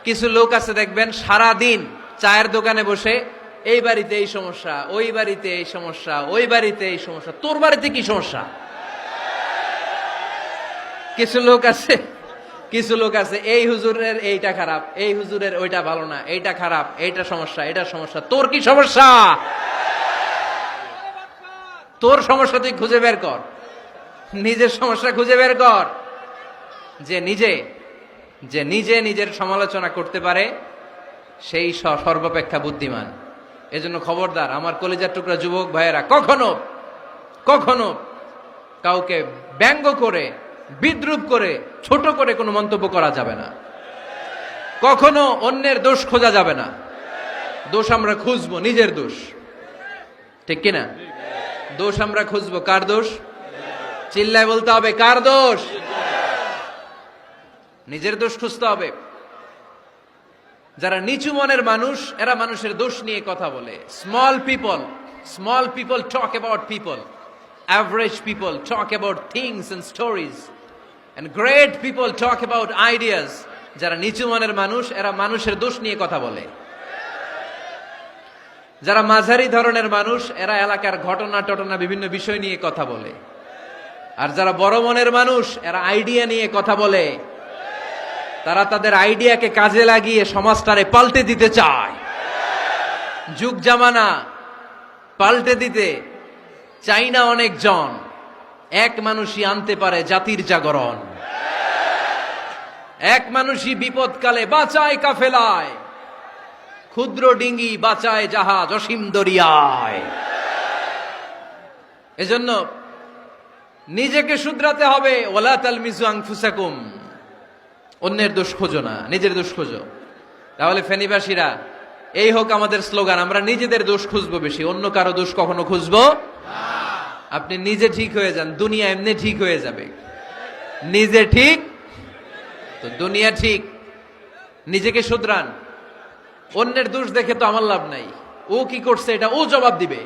কিছু লোক আছে দেখবেন সারা দিন চায়ের দোকানে বসে এই বাড়িতে এই সমস্যা, ওই বাড়িতে এই সমস্যা, ওই বাড়িতে এই সমস্যা, তোর বাড়িতে কি সমস্যা? কিছু লোক আছে এই হুজুরের এইটা খারাপ, এই হুজুরের ওইটা ভালো না, এইটা খারাপ, এইটা সমস্যা, এটা সমস্যা। তোর কি সমস্যা? তোর সমস্যা তুই খুঁজে বের কর, নিজের সমস্যা খুঁজে বের কর। যে নিজে নিজের সমালোচনা করতে পারে সেই সর্বাপেক্ষা বুদ্ধিমান। এজন্য খবরদার আমার কলিজার টুকরা যুবক ভাইয়েরা, কখনো কাউকে ব্যঙ্গ করে, বিদ্রুপ করে, ছোট করে কোনো মন্তব্য করা যাবে না। কখনো অন্যের দোষ খোঁজা যাবে না। দোষ আমরা খুঁজবো, নিজের দোষ, ঠিক কিনা? দোষ আমরা খুঁজবো, কার দোষ? চিল্লায় বলতে হবে, কার দোষ? নিজের দোষ খুঁজতে হবে। যারা নিচু মনের মানুষ, এরা মানুষের দোষ নিয়ে কথা বলে। Small people talk about people, average people talk about things and stories, and great people talk about ideas. যারা নিচু মনের মানুষ, এরা মানুষের দোষ নিয়ে কথা বলে। যারা মাঝারি ধরনের মানুষ, এরা এলাকার ঘটনা বিভিন্ন বিষয় নিয়ে কথা বলে। আর যারা বড় মনের মানুষ, এরা আইডিয়া নিয়ে কথা বলে। তারা তাদের আইডিয়াকে কাজে লাগিয়ে সমাজটারে পাল্টে দিতে চায়। যুগ জামানা পাল্টে দিতে চাই না অনেকজন, এক মানুষই আনতে পারে জাতির জাগরণ। এক মানুষই বিপদকালে বাঁচায় কাফেলায়, ক্ষুদ্র ডিঙ্গি বাঁচায় জাহাজ অসীম দরিয়ায়। এজন্য নিজেকে শুধরাতে হবে। ওয়ালা তালমিজু আনফুসাকুম, অন্যের দোষ খোঁজো না, নিজের দোষ খোঁজো। তাহলে ফেনীবাসীরা, এই হোক আমাদের স্লোগান, আমরা নিজেদের দোষ খুঁজবো বেশি, অন্য কারো দোষ কখনো খুঁজবো না। আপনি নিজে ঠিক হয়ে যান, দুনিয়া এমনি ঠিক হয়ে যাবে। নিজে ঠিক তো দুনিয়া ঠিক। নিজেকে শুধরান। অন্যের দোষ দেখে তো আমার লাভ নাই। ও কি করছে এটা ও জবাব দিবে,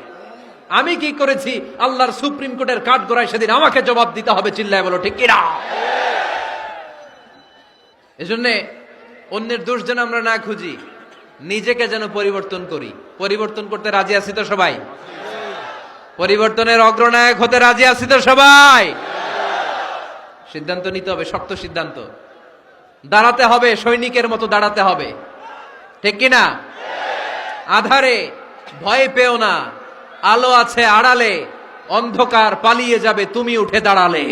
আমি কি করেছি আল্লাহর সুপ্রিম কোর্টের কাঠগড়ায় সেদিন আমাকে জবাব দিতে হবে। চিল্লায় বলো ঠিক কিনা? এজন্য অন্যের দোষ যেন আমরা না খুঁজি, নিজেকে যেন পরিবর্তন করি। পরিবর্তন করতে রাজি আছি তো সবাই? পরিবর্তনের অগ্রনায়ক হতে রাজি আছি তো সবাই? সিদ্ধান্ত নিতে হবে, শক্ত সিদ্ধান্ত। দাঁড়াতে হবে, সৈনিকের মতো দাঁড়াতে হবে, ঠিক কিনা? আধারে ভয় পেও না, আলো আছে আড়ালে, অন্ধকার পালিয়ে যাবে তুমি উঠে দাঁড়ালে।